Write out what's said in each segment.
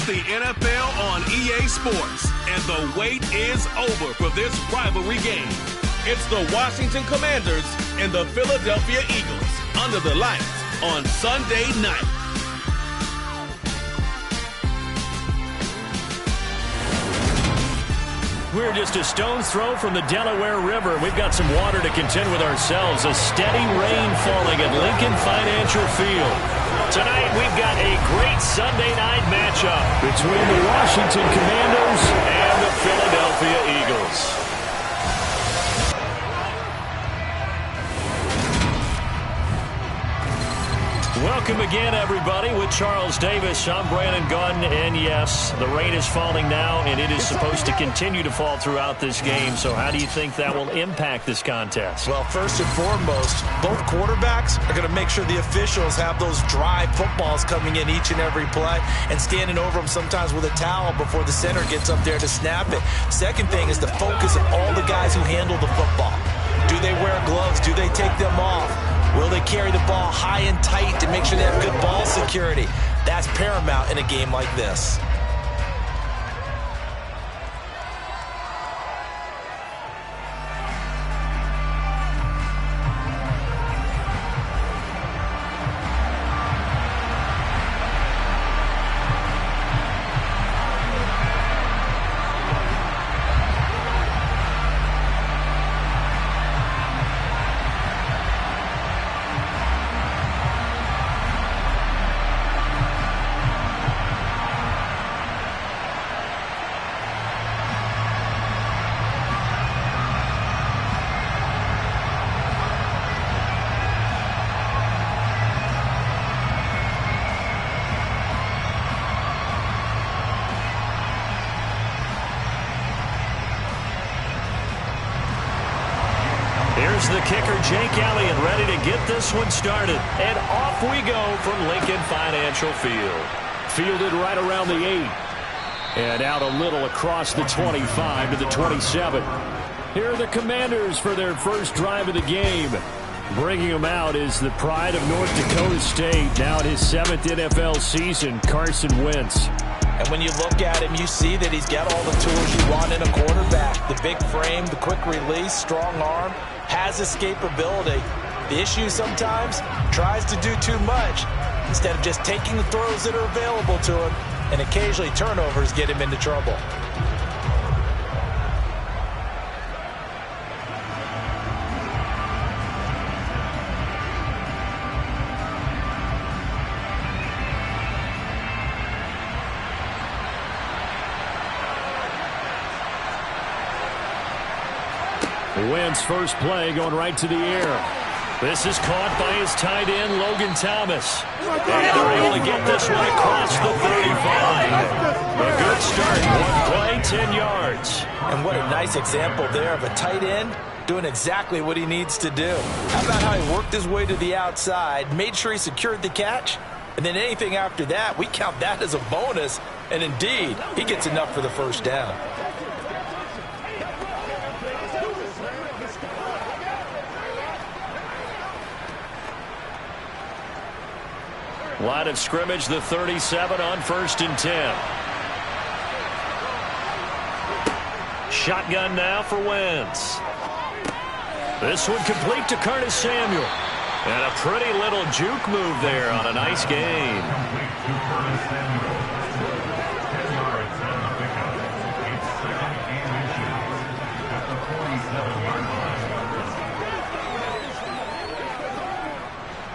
the NFL on EA Sports, and the wait is over for this rivalry game. It's the Washington Commanders and the Philadelphia Eagles under the lights on Sunday night. We're just a stone's throw from the Delaware River. We've got some water to contend with ourselves. A steady rain falling at Lincoln Financial Field. Tonight, we've got a great Sunday night matchup between the Washington Commanders and the Philadelphia Eagles. Welcome again, everybody. With Charles Davis, I'm Brandon Gunn, and yes, the rain is falling now, and it is supposed to continue to fall throughout this game. So how do you think that will impact this contest? Well, first and foremost, both quarterbacks are going to make sure the officials have those dry footballs coming in each and every play and standing over them sometimes with a towel before the center gets up there to snap it. Second thing is the focus of all the guys who handle the football. Do they wear gloves? Do they take them off? Will they carry the ball high and tight to make sure they have good ball security? That's paramount in a game like this. Here's the kicker, Jake Elliott, ready to get this one started. And off we go from Lincoln Financial Field. Fielded right around the 8. And out a little across the 25 to the 27. Here are the Commanders for their first drive of the game. Bringing them out is the pride of North Dakota State, now in his 7th NFL season, Carson Wentz. And when you look at him, you see that he's got all the tools you want in a quarterback. The big frame, the quick release, strong arm, has escapability. The issue sometimes, tries to do too much instead of just taking the throws that are available to him, and occasionally turnovers get him into trouble. Wentz first play going right to the air. This is caught by his tight end, Logan Thomas. And they're able to get this one across the 35. A good start. One play, 10 yards. And what a nice example there of a tight end doing exactly what he needs to do. How about how he worked his way to the outside, made sure he secured the catch, and then anything after that, we count that as a bonus. And indeed, he gets enough for the first down. Line of scrimmage, the 37 on 1st and 10. Shotgun now for Wentz. This one complete to Curtis Samuel. And a pretty little juke move there on a nice gain.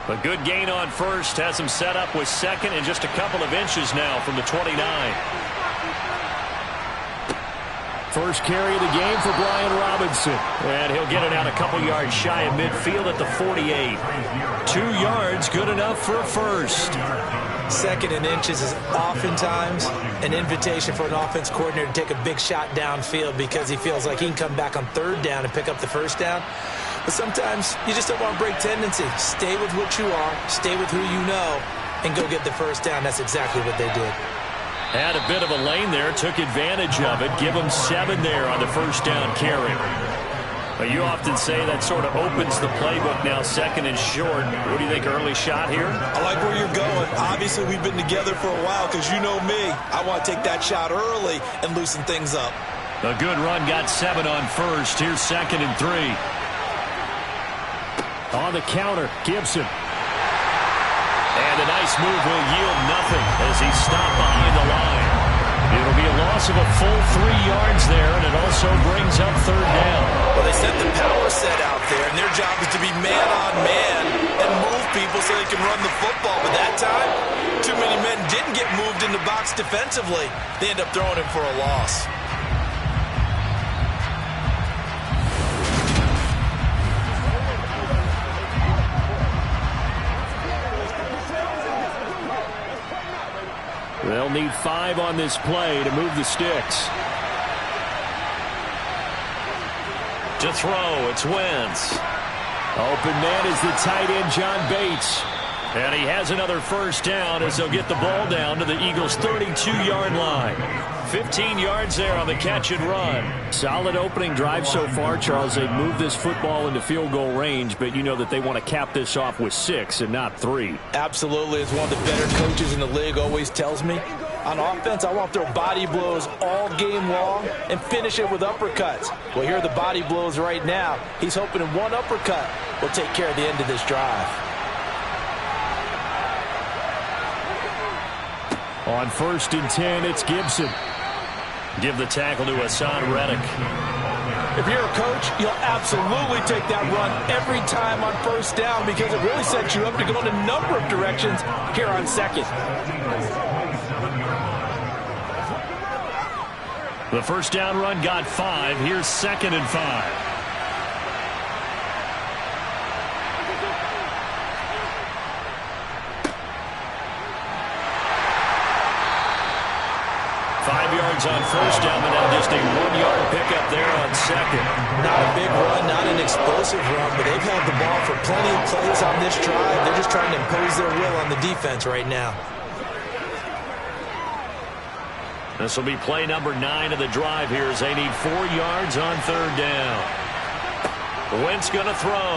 A good gain on first has him set up with second and just a couple of inches now from the 29. First carry of the game for Brian Robinson. And he'll get it out a couple yards shy of midfield at the 48. 2 yards, good enough for a first. Second and inches is oftentimes an invitation for an offense coordinator to take a big shot downfield because he feels like he can come back on 3rd down and pick up the first down. But sometimes you just don't want to break tendency. Stay with what you are, stay with who you know, and go get the first down. That's exactly what they did. Had a bit of a lane there, took advantage of it. Give him 7 there on the first down carry. Well, you often say that sort of opens the playbook now, second and short. What do you think, early shot here? I like where you're going. Obviously, we've been together for a while because you know me. I want to take that shot early and loosen things up. A good run got 7 on first. Here's second and 3. On the counter, Gibson. And a nice move will yield nothing as he's stopped behind the line. It'll be a loss of a full 3 yards there, and it also brings up third down. Well, they sent the power set out there, and their job is to be man-on-man and move people so they can run the football. But that time, too many men didn't get moved in the box defensively. They end up throwing him for a loss. They'll need 5 on this play to move the sticks. To throw, it's Wentz. Open man is the tight end, John Bates. And he has another first down as they'll get the ball down to the Eagles' 32-yard line. 15 yards there on the catch and run. Solid opening drive so far, Charles. They've moved this football into field goal range, but you know that they want to cap this off with 6 and not 3. Absolutely. As one of the better coaches in the league always tells me, on offense, I want to throw body blows all game long and finish it with uppercuts. Well, here are the body blows right now. He's hoping in one uppercut will take care of the end of this drive. On 1st and 10, it's Gibson. Give the tackle to Hassan Reddick. If you're a coach, you'll absolutely take that run every time on first down because it really sets you up to go in a number of directions here on second. The first down run got 5. Here's second and 5. On first down, but now just a 1-yard pickup there on second. Not a big run, not an explosive run, but they've had the ball for plenty of plays on this drive. They're just trying to impose their will on the defense right now. This will be play number 9 of the drive here as they need 4 yards on third down. Wentz going to throw.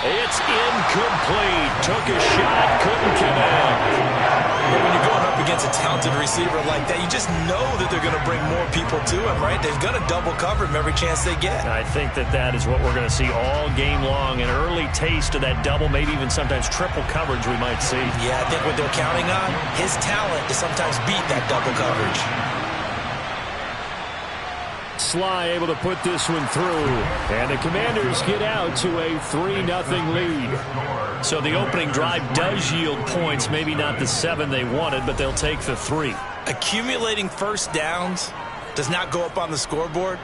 It's incomplete. Took a shot, couldn't connect. But when you're going up against a talented receiver like that, you just know that they're going to bring more people to him, right? They're going to double cover him every chance they get. I think that is what we're going to see all game long. An early taste of that double, maybe even sometimes triple coverage we might see. Yeah, I think what they're counting on, his talent to sometimes beat that double coverage. Sly able to put this one through, and the Commanders get out to a 3-0 lead. So the opening drive does yield points, maybe not the 7 they wanted, but they'll take the 3. Accumulating first downs does not go up on the scoreboard,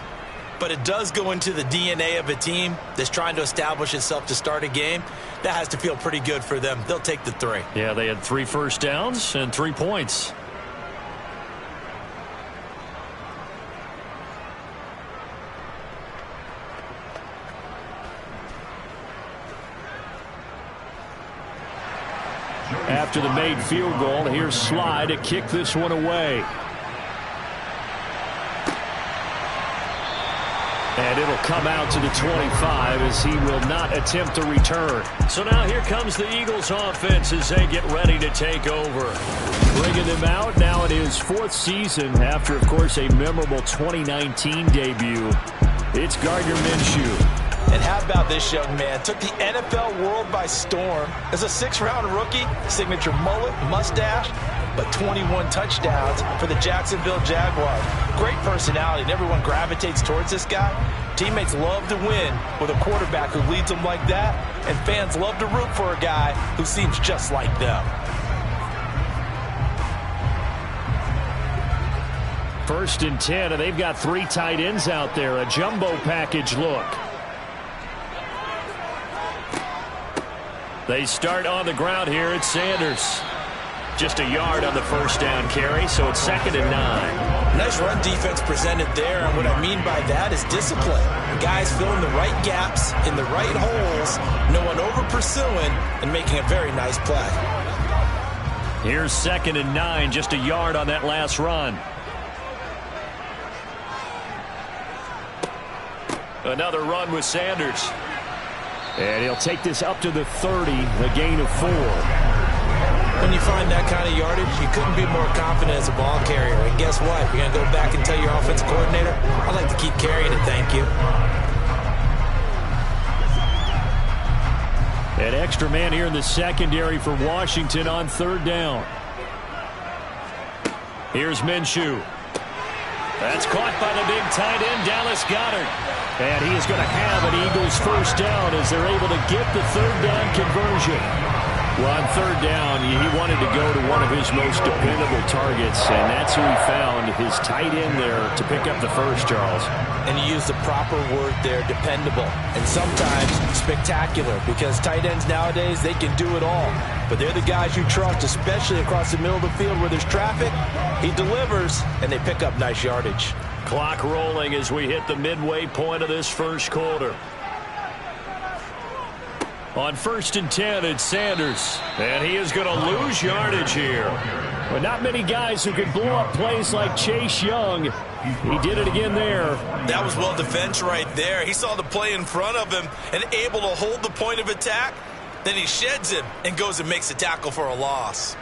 but it does go into the DNA of a team that's trying to establish itself to start a game. That has to feel pretty good for them. They'll take the 3. Yeah, they had 3 first downs and 3 points. After the made field goal, here's Sly to kick this one away. And it'll come out to the 25 as he will not attempt to return. So now here comes the Eagles offense as they get ready to take over. Bringing them out now in his 4th season after, of course, a memorable 2019 debut. It's Gardner Minshew. And how about this young man? Took the NFL world by storm. As a 6th-round rookie, signature mullet, mustache, but 21 touchdowns for the Jacksonville Jaguars. Great personality, and everyone gravitates towards this guy. Teammates love to win with a quarterback who leads them like that, and fans love to root for a guy who seems just like them. 1st and 10, and they've got 3 tight ends out there. A jumbo package look. They start on the ground here. It's Sanders. Just a yard on the first down carry, so it's 2nd and 9. Nice run defense presented there, and what I mean by that is discipline. Guys filling the right gaps in the right holes, no one over-pursuing, and making a very nice play. Here's 2nd and 9, just a yard on that last run. Another run with Sanders. And he'll take this up to the 30, a gain of 4. When you find that kind of yardage, you couldn't be more confident as a ball carrier. And guess what? You're going to go back and tell your offensive coordinator, I'd like to keep carrying it, thank you. An extra man here in the secondary for Washington on 3rd down. Here's Minshew. That's caught by the big tight end, Dallas Goedert. And he is going to have an Eagles first down as they're able to get the 3rd down conversion. Well, on 3rd down, he wanted to go to one of his most dependable targets, and that's who he found, his tight end there, to pick up the first, Charles. And you use the proper word there, dependable, and sometimes spectacular, because tight ends nowadays, they can do it all. But they're the guys you trust, especially across the middle of the field where there's traffic. He delivers, and they pick up nice yardage. Clock rolling as we hit the midway point of this first quarter. On 1st and 10, it's Sanders. And he is going to lose yardage here. But not many guys who can blow up plays like Chase Young. He did it again there. That was well defense right there. He saw the play in front of him and able to hold the point of attack. Then he sheds him and goes and makes a tackle for a loss.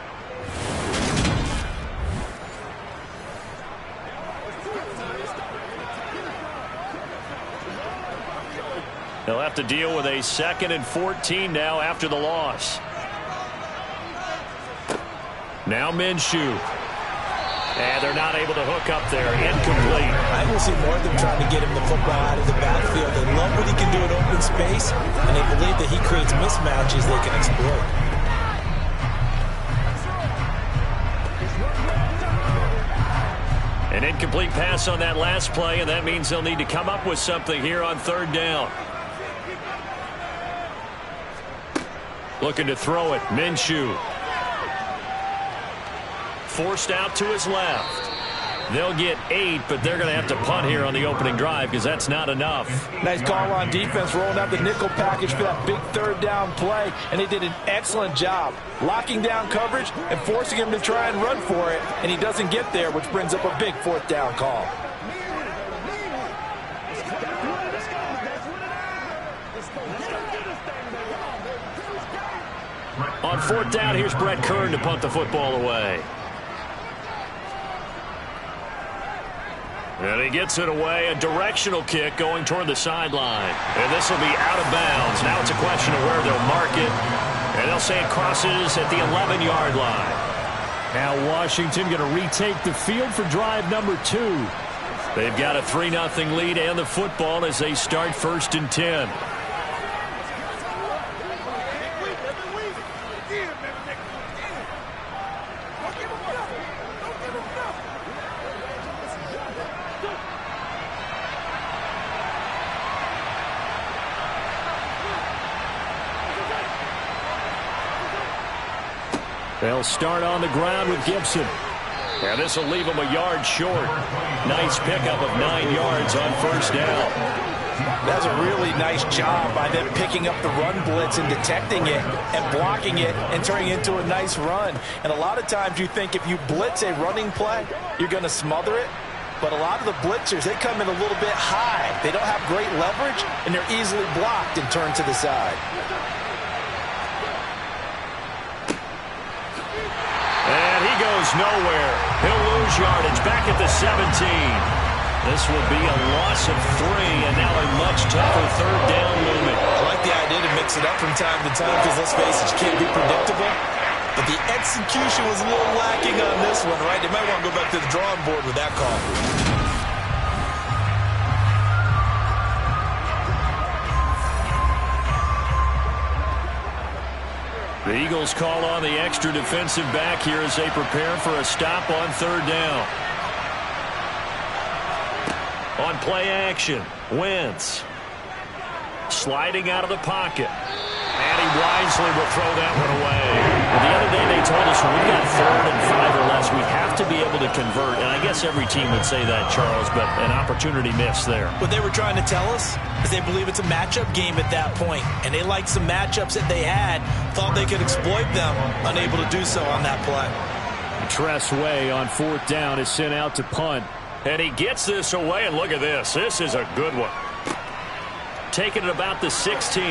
They'll have to deal with a 2nd and 14 now after the loss. Now Minshew. And they're not able to hook up there. Incomplete. I will see more of them trying to get him the football out of the backfield. They love what he can do in open space, and they believe that he creates mismatches they can exploit. An incomplete pass on that last play, and that means they'll need to come up with something here on 3rd down. Looking to throw it. Minshew. Forced out to his left. They'll get 8, but they're going to have to punt here on the opening drive because that's not enough. Nice call on defense, rolling out the nickel package for that big 3rd down play, and they did an excellent job locking down coverage and forcing him to try and run for it, and he doesn't get there, which brings up a big 4th down call. On 4th down, here's Brett Kern to punt the football away. And he gets it away, a directional kick going toward the sideline. And this will be out of bounds. Now it's a question of where they'll mark it. And they'll say it crosses at the 11-yard line. Now Washington going to retake the field for drive number 2. They've got a 3-0 lead and the football as they start 1st and 10. They'll start on the ground with Gibson. And this will leave them a yard short. Nice pickup of 9 yards on 1st down. That's a really nice job by them picking up the run blitz and detecting it and blocking it and turning it into a nice run. And a lot of times you think if you blitz a running play, you're going to smother it. But a lot of the blitzers, they come in a little bit high. They don't have great leverage, and they're easily blocked and turned to the side. And he goes nowhere. He'll lose yardage back at the 17. This will be a loss of 3, and now a much tougher 3rd down movement. I like the idea to mix it up from time to time because, let's face it, you can't be predictable. But the execution was a little lacking on this one, right? They might want to go back to the drawing board with that call. The Eagles call on the extra defensive back here as they prepare for a stop on 3rd down. On play action, Wentz. Sliding out of the pocket. And he wisely will throw that one away. Well, the other day they told us when we've got 3rd and 5 or less, we have to be able to convert. And I guess every team would say that, Charles, but an opportunity missed there. What they were trying to tell us is they believe it's a matchup game at that point. And they liked some matchups that they had, thought they could exploit them, unable to do so on that play. Tress Way on 4th down is sent out to punt. And he gets this away, and look at this. This is a good one. taken at about the 16.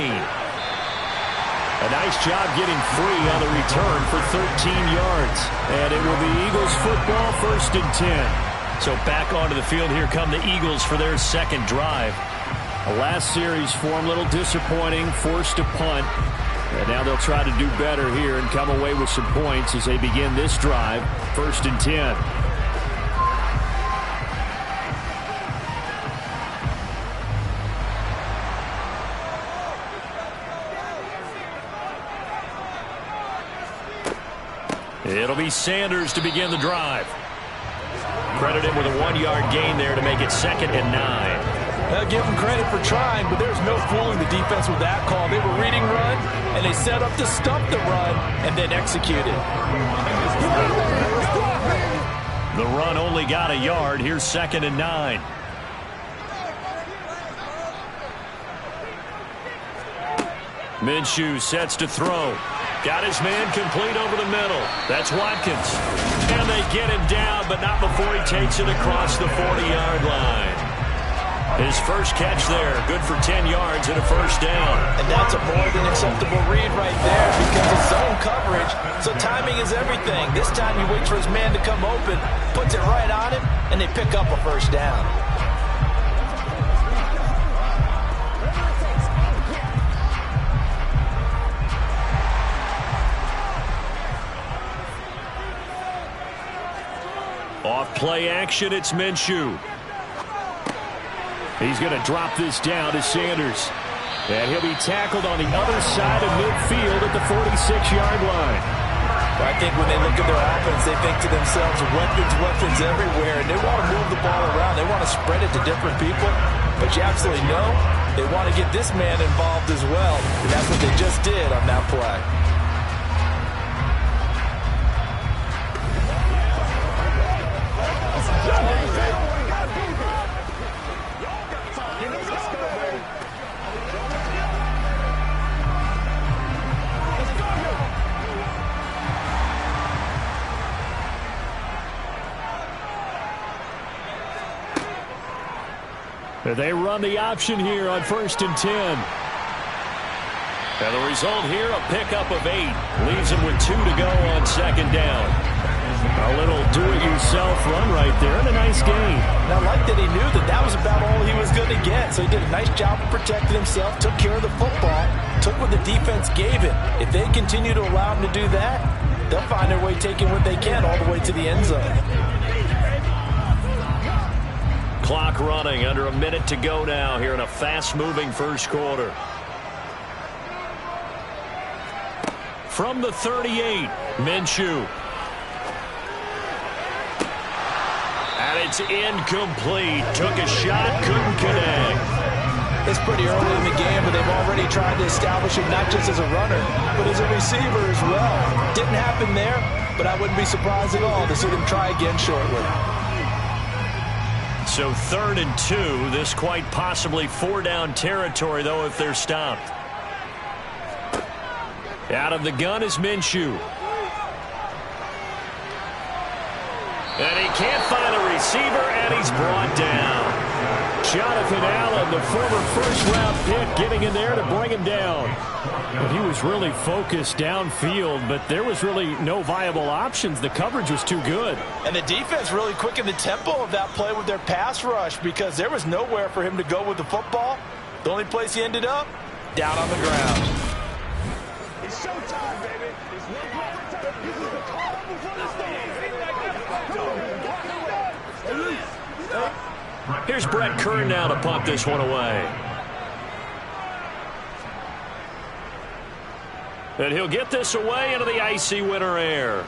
A nice job getting free on the return for 13 yards. And it will be Eagles football, 1st and 10. So back onto the field, here come the Eagles for their second drive. The last series for them, a little disappointing, forced to punt. And now they'll try to do better here and come away with some points as they begin this drive, 1st and 10. It'll be Sanders to begin the drive. Credit him with a 1-yard gain there to make it 2nd and 9. I'll give them credit for trying, but there's no fooling the defense with that call. They were reading run, and they set up to stop the run, and then executed. The run only got a yard. Here's 2nd and 9. Minshew sets to throw. Got his man complete over the middle. That's Watkins. And they get him down, but not before he takes it across the 40-yard line. His first catch there, good for 10 yards and a 1st down. And that's a more than acceptable read right there because it's zone coverage, so timing is everything. This time he waits for his man to come open, puts it right on him, and they pick up a 1st down. Off play action, it's Minshew. He's going to drop this down to Sanders. And he'll be tackled on the other side of midfield at the 46-yard line. Well, I think when they look at their offense, they think to themselves, weapons everywhere. And they want to move the ball around. They want to spread it to different people. But you absolutely know they want to get this man involved as well. And that's what they just did on that play. They run the option here on 1st and 10. And the result here, a pickup of 8. Leaves him with 2 to go on 2nd down. A little do-it-yourself run right there and a nice gain. And I like that he knew that that was about all he was going to get. So he did a nice job of protecting himself, took care of the football, took what the defense gave him. If they continue to allow him to do that, they'll find their way taking what they can all the way to the end zone. Clock running, under a minute to go now here in a fast-moving first quarter. From the 38, Minshew. And it's incomplete. Took a shot, couldn't connect. It's pretty early in the game, but they've already tried to establish him not just as a runner, but as a receiver as well. Didn't happen there, but I wouldn't be surprised at all to see them try again shortly. So 3rd and 2. This quite possibly 4-down territory, though, if they're stopped. Out of the gun is Minshew. And he can't find a receiver, and he's brought down. Jonathan Allen, the former first-round pick, getting in there to bring him down. And he was really focused downfield, but there was really no viable options. The coverage was too good. And the defense really quickened the tempo of that play with their pass rush because there was nowhere for him to go with the football. The only place he ended up, down on the ground. It's showtime, baby. It's one play at a time. This is the call before the storm. Here's Brett Kern now to punt this one away. And he'll get this away into the icy winter air.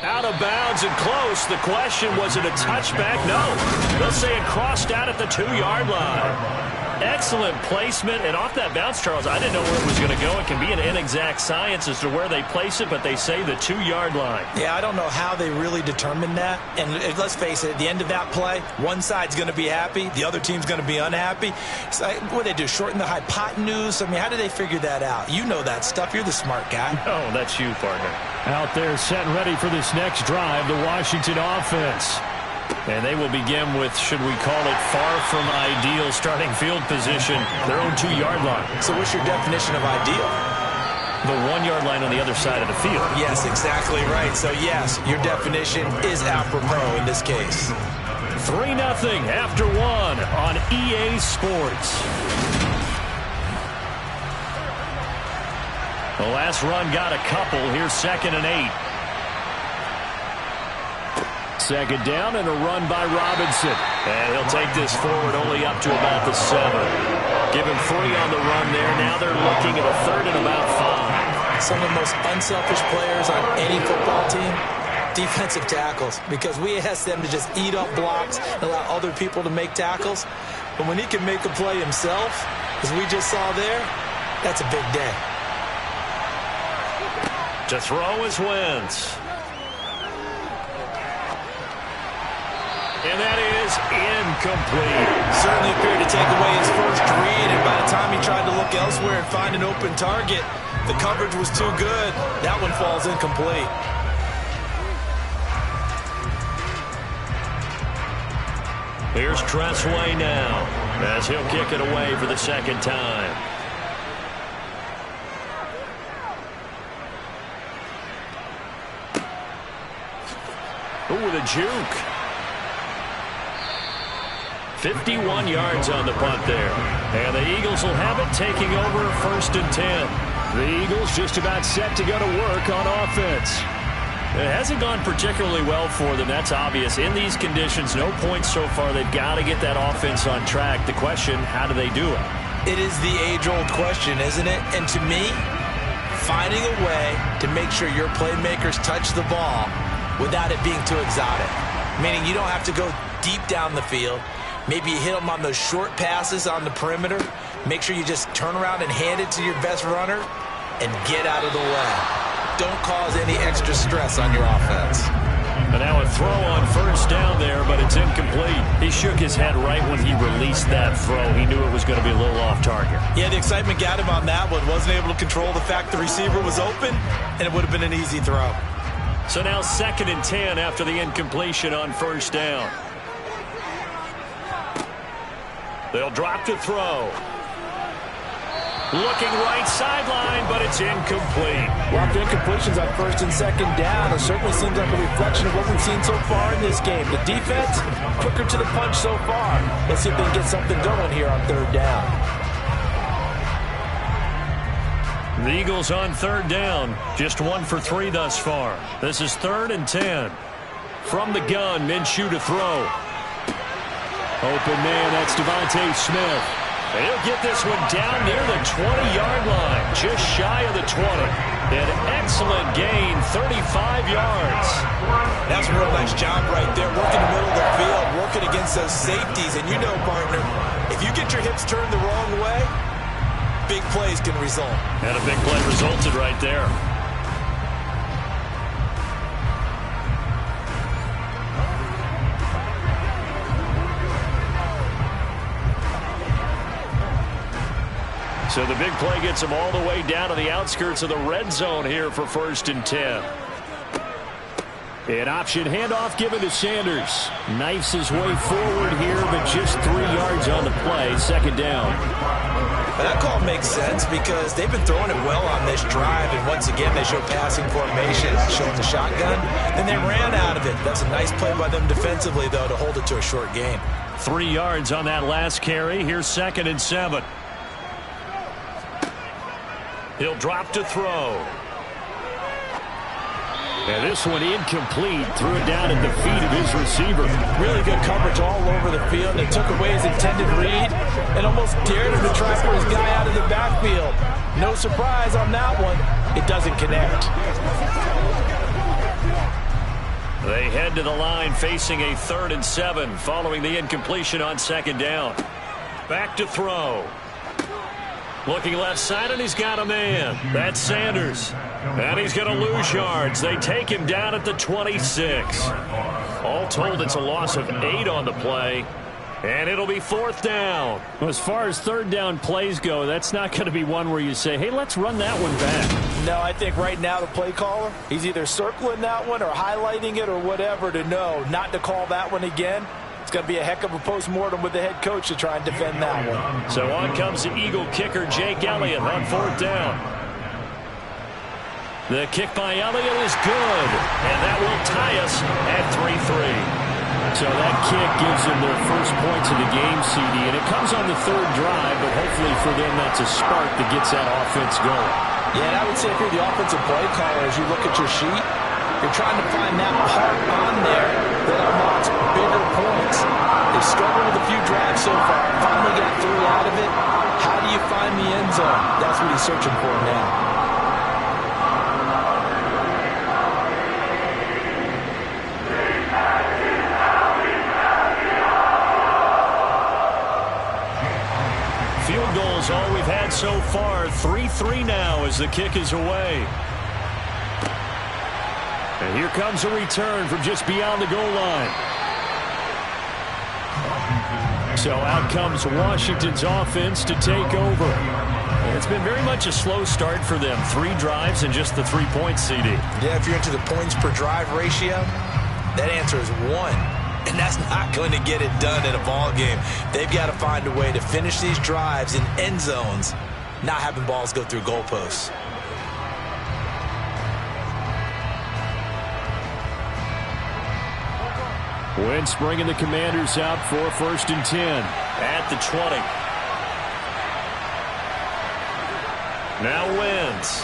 Out of bounds and close. The question, was it a touchback? No. They'll say it crossed out at the 2-yard line. Excellent placement, and off that bounce, Charles, I didn't know where it was going to go. It can be an inexact science as to where they place it, but they say the 2-yard line. Yeah, I don't know how they really determined that. And let's face it, at the end of that play, one side's going to be happy, the other team's going to be unhappy. So, what do they do, shorten the hypotenuse? I mean, how do they figure that out? You know that stuff. You're the smart guy. Oh, that's you, partner. Out there set ready for this next drive, the Washington offense. And they will begin with, should we call it, far from ideal starting field position, their own 2-yard line. So what's your definition of ideal? The 1-yard line on the other side of the field. Yes, exactly right. So yes, your definition is apropos in this case. 3-0 after 1 on EA Sports. The last run got a couple. Here's 2nd and 8. Second down and a run by Robinson. And he'll take this forward only up to about the 7. Give him 3 on the run there. Now they're looking at a 3rd and about 5. Some of the most unselfish players on any football team, defensive tackles, because we ask them to just eat up blocks and allow other people to make tackles. But when he can make a play himself, as we just saw there, that's a big day. To throw is Wentz. And that is incomplete. Certainly appeared to take away his first read, and by the time he tried to look elsewhere and find an open target, the coverage was too good. That one falls incomplete. Here's Tressway now, as he'll kick it away for the 2nd time. Ooh, with a juke. 51 yards on the punt there. And the Eagles will have it, taking over 1st and 10. The Eagles just about set to go to work on offense. It hasn't gone particularly well for them. That's obvious. In these conditions, no points so far. They've got to get that offense on track. The question, how do they do it? It is the age-old question, isn't it? And to me, finding a way to make sure your playmakers touch the ball without it being too exotic. Meaning you don't have to go deep down the field. Maybe you hit them on those short passes on the perimeter. Make sure you just turn around and hand it to your best runner and get out of the way. Don't cause any extra stress on your offense. And now a throw on 1st down there, but it's incomplete. He shook his head right when he released that throw. He knew it was going to be a little off target. Yeah, the excitement got him on that one. Wasn't able to control the fact the receiver was open, and it would have been an easy throw. So now 2nd and 10 after the incompletion on 1st down. They'll drop to throw. Looking right sideline, but it's incomplete. Well, the incompletions on 1st and 2nd down, it certainly seems like a reflection of what we've seen so far in this game. The defense, quicker to the punch so far. Let's see if they can get something going here on 3rd down. The Eagles on 3rd down, just 1 for 3 thus far. This is 3rd and 10. From the gun, Minshew to throw. Open man, that's Devontae Smith. And he'll get this one down near the 20-yard line, just shy of the 20. An excellent gain, 35 yards. That's a real nice job right there, working the middle of the field, working against those safeties. And you know, partner, if you get your hips turned the wrong way, big plays can result. And a big play resulted right there. So the big play gets him all the way down to the outskirts of the red zone here for 1st and 10. An option handoff given to Sanders. Knifes his way forward here, but just 3 yards on the play. 2nd down. That call makes sense because they've been throwing it well on this drive, and once again they show passing formation, showing the shotgun, and they ran out of it. That's a nice play by them defensively, though, to hold it to a short gain. 3 yards on that last carry. Here's 2nd and 7. He'll drop to throw. And this one incomplete. Threw it down at the feet of his receiver. Really good coverage all over the field. It took away his intended read and almost dared him to try for his guy out of the backfield. No surprise on that one. It doesn't connect. They head to the line facing a 3rd and 7 following the incompletion on 2nd down. Back to throw. Looking left side, and he's got a man. That's Sanders. And he's going to lose yards. They take him down at the 26. All told, it's a loss of 8 on the play. And it'll be 4th down. Well, as far as 3rd down plays go, that's not going to be one where you say, hey, let's run that one back. No, I think right now the play caller, he's either circling that one or highlighting it or whatever to know not to call that one again. It's going to be a heck of a postmortem with the head coach to try and defend that one. So on comes the Eagle kicker, Jake Elliott, on 4th down. The kick by Elliott is good, and that will tie us at 3-3. So that kick gives them their first points of the game, CD, and it comes on the 3rd drive, but hopefully for them that's a spark that gets that offense going. Yeah, and I would say if you're the offensive play caller, as you look at your sheet, you're trying to find that part on there that unlocks bigger points. They struggled with a few drives so far, finally got 3 out of it. How do you find the end zone? That's what he's searching for now. Field goals all we've had so far. 3-3 now as the kick is away. And here comes a return from just beyond the goal line. So out comes Washington's offense to take over. And it's been very much a slow start for them. 3 drives and just the 3 points, CD. Yeah, if you're into the points per drive ratio, that answer is 1. And that's not going to get it done in a ball game. They've got to find a way to finish these drives in end zones, not having balls go through goalposts. Wentz bringing the Commanders out for 1st and 10. At the 20. Now Wentz.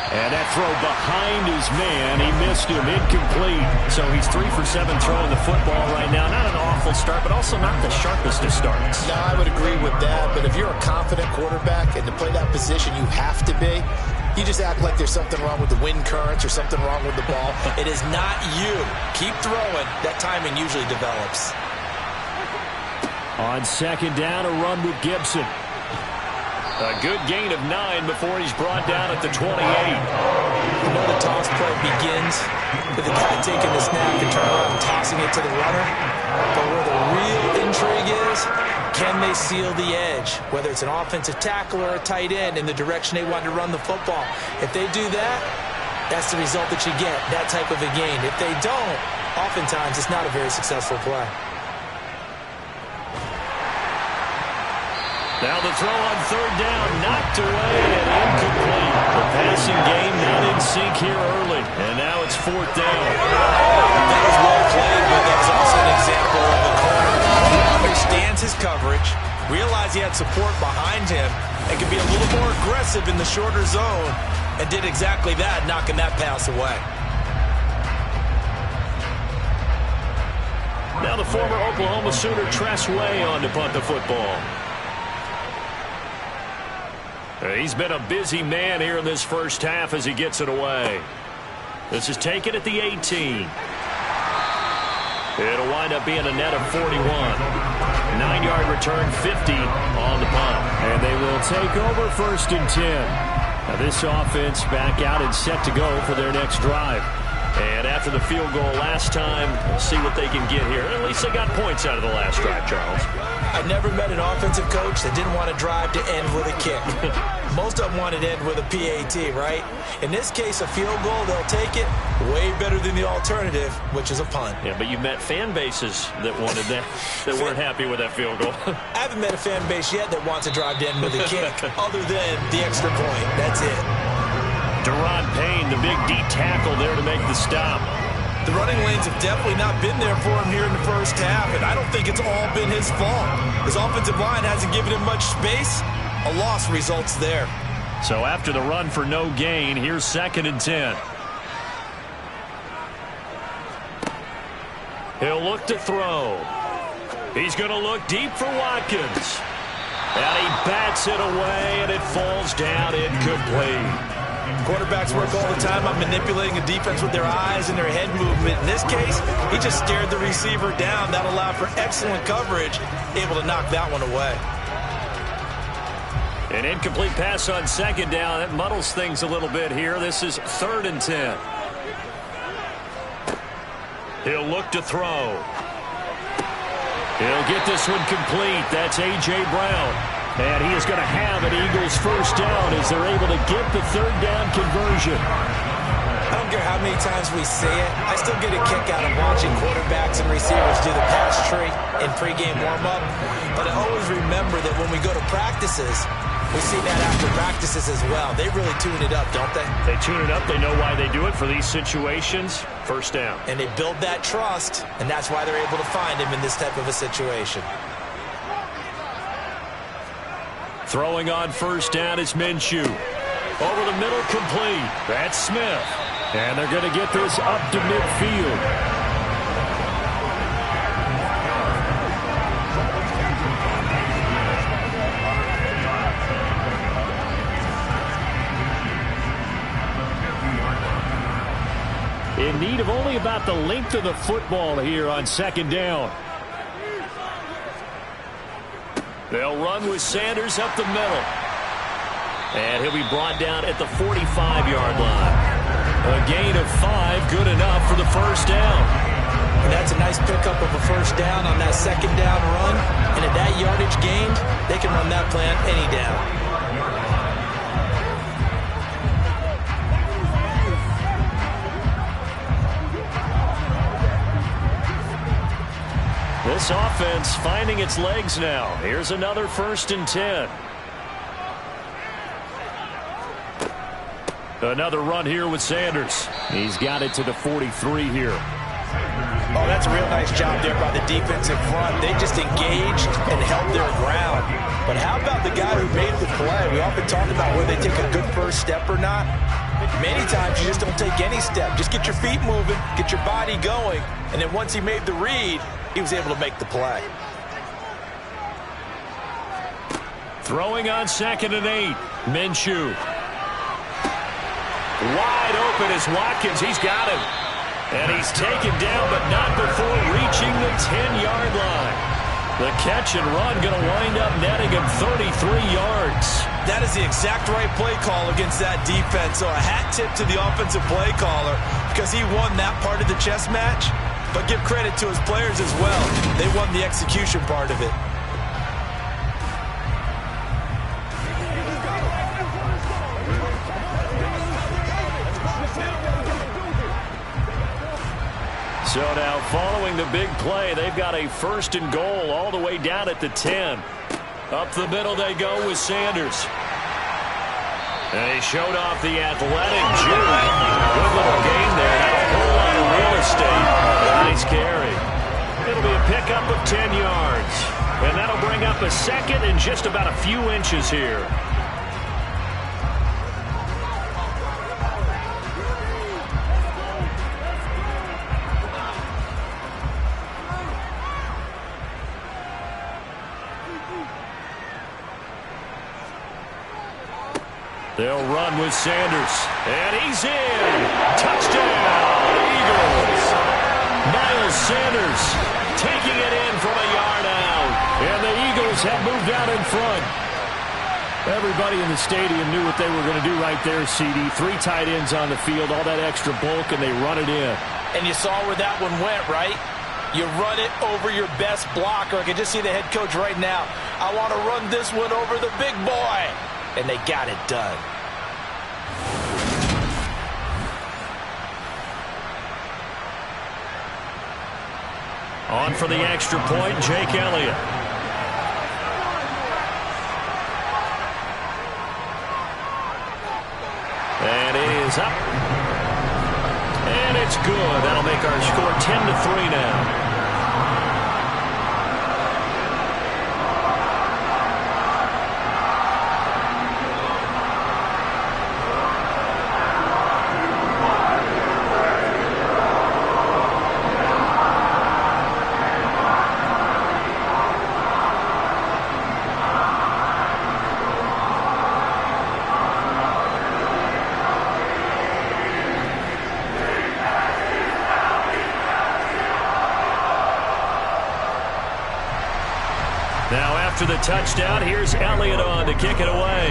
And that throw behind his man, he missed him, incomplete. So he's 3 for 7 throwing the football right now. Not an awful start, but also not the sharpest of starts. No, I would agree with that. But if you're a confident quarterback and to play that position, you have to be. You just act like there's something wrong with the wind currents or something wrong with the ball. It is not you. Keep throwing. That timing usually develops. On 2nd down, a run with Gibson. A good gain of 9 before he's brought down at the 28. You know the toss play begins with the guy taking the snap and turning around and tossing it to the runner. But where the real intrigue is, can they seal the edge? Whether it's an offensive tackle or a tight end in the direction they want to run the football. If they do that, that's the result that you get, that type of a gain. If they don't, oftentimes it's not a very successful play. Now the throw on 3rd down, knocked away and incomplete. The passing game not in sync here early. And now it's 4th down. That was well played, but that was also an example of a corner who understands his coverage, realized he had support behind him, and can be a little more aggressive in the shorter zone, and did exactly that, knocking that pass away. Now the former Oklahoma Sooner Tress Way on to punt the football. He's been a busy man here in this first half as he gets it away. This is taken at the 18. It'll wind up being a net of 41. 9-yard return, 50 on the punt. And they will take over 1st and 10. Now this offense back out and set to go for their next drive. And after the field goal last time, we'll see what they can get here. At least they got points out of the last drive, Charles. I never met an offensive coach that didn't want to drive to end with a kick. Most of them wanted to end with a PAT, right? In this case, a field goal, they'll take it. Way better than the alternative, which is a punt. Yeah, but you've met fan bases that wanted that, that weren't happy with that field goal. I haven't met a fan base yet that wants to drive to end with a kick, other than the extra point. That's it. Deron Payne, the big D tackle there to make the stop. The running lanes have definitely not been there for him here in the first half, and I don't think it's all been his fault. His offensive line hasn't given him much space. A loss results there. So after the run for no gain, here's 2nd and 10. He'll look to throw. He's going to look deep for Watkins. And he bats it away, and it falls down incomplete. Quarterbacks work all the time on manipulating a defense with their eyes and their head movement. In this case, he just stared the receiver down. That allowed for excellent coverage, able to knock that one away. An incomplete pass on 2nd down. That muddles things a little bit here. This is 3rd and 10. He'll look to throw. He'll get this one complete. That's A.J. Brown. And he is going to have an Eagles first down as they're able to get the third down conversion. I don't care how many times we see it. I still get a kick out of watching quarterbacks and receivers do the pass tree in pregame warm-up. But I always remember that when we go to practices, we see that after practices as well. They really tune it up, don't they? They tune it up. They know why they do it for these situations. First down. And they build that trust, and that's why they're able to find him in this type of a situation. Throwing on first down is Minshew. Over the middle, complete. That's Smith. And they're going to get this up to midfield. In need of only about the length of the football here on second down. They'll run with Sanders up the middle. And he'll be brought down at the 45-yard line. A gain of 5, good enough for the first down. And that's a nice pickup of a first down on that second down run. And at that yardage gained, they can run that play on any down. This offense finding its legs now. Here's another 1st and 10. Another run here with Sanders. He's got it to the 43 here. Oh, that's a real nice job there by the defensive front. They just engaged and held their ground. But how about the guy who made the play? We often talk about whether they take a good first step or not. Many times you just don't take any step. Just get your feet moving, get your body going, and then once he made the read, he was able to make the play. Throwing on 2nd and 8. Minshew. Wide open is Watkins. He's got him. And he's taken down, but not before reaching the 10-yard line. The catch and run going to wind up netting him 33 yards. That is the exact right play call against that defense. So a hat tip to the offensive play caller because he won that part of the chess match. But give credit to his players as well. They won the execution part of it. So now following the big play, they've got a 1st and goal all the way down at the 10. Up the middle they go with Sanders. And he showed off the athletic juke. Good little gain there. Not a whole lot of real estate. Nice carry. It'll be a pickup of 10 yards. And that'll bring up a 2nd and just about a few inches here. They'll run with Sanders. And he's in. Touchdown, Eagles. Miles Sanders taking it in from a yard out. And the Eagles have moved out in front. Everybody in the stadium knew what they were going to do right there, CD. 3 tight ends on the field, all that extra bulk, and they run it in. And you saw where that one went, right? You run it over your best blocker. I can just see the head coach right now. I want to run this one over the big boy. And they got it done. On for the extra point, Jake Elliott. And it is up. And it's good. That'll make our score 10-3 now. Now after the touchdown, here's Elliott on to kick it away.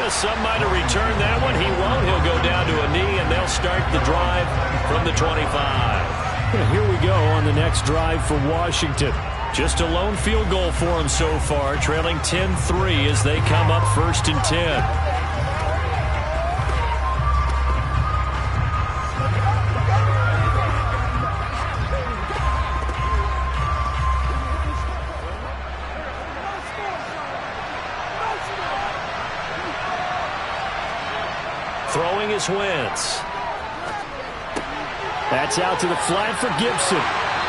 Some might have returned that one. He won't. He'll go down to a knee, and they'll start the drive from the 25. And here we go on the next drive for Washington. Just a lone field goal for them so far, trailing 10-3 as they come up 1st and 10. Throwing is Wentz. That's out to the flat for Gibson.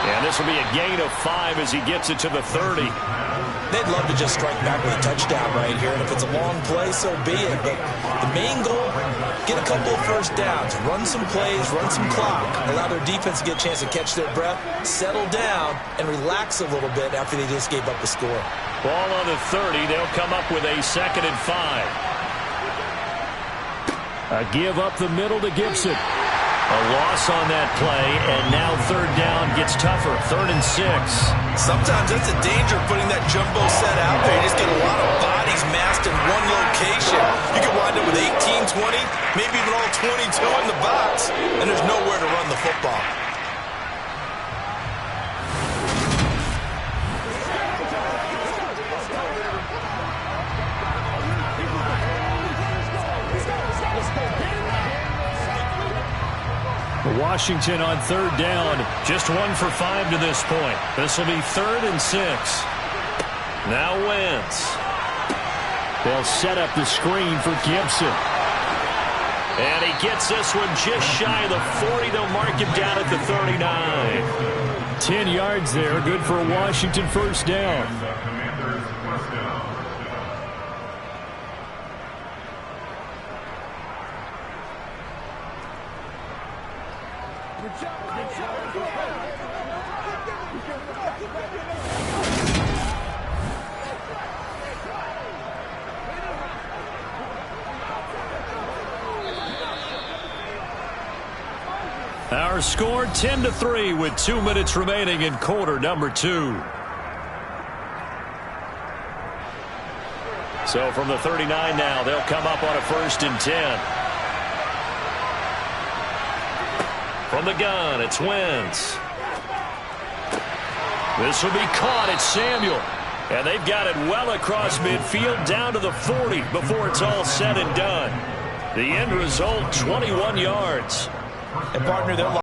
And this will be a gain of 5 as he gets it to the 30. They'd love to just strike back with a touchdown right here. And if it's a long play, so be it. But the main goal, get a couple of first downs, run some plays, run some clock, allow their defense to get a chance to catch their breath, settle down, and relax a little bit after they just gave up the score. Ball on the 30. They'll come up with a 2nd and 5. A give up the middle to Gibson. A loss on that play, and now 3rd down gets tougher. 3rd and 6. Sometimes that's a danger of putting that jumbo set out there. You just get a lot of bodies massed in one location. You could wind up with 18, 20, maybe even all 22 in the box, and there's nowhere to run the football. Washington on 3rd down, just 1 for 5 to this point. This will be 3rd and 6. Now Wentz. They'll set up the screen for Gibson. And he gets this one just shy of the 40. They'll mark him down at the 39. 10 yards there, good for a Washington 1st down. Our score 10-3 with 2 minutes remaining in quarter number 2. So from the 39 now, they'll come up on a 1st and 10. From the gun, it's Wentz. This will be caught. It's Samuel. And they've got it well across midfield down to the 40 before it's all said and done. The end result, 21 yards. And partner, they're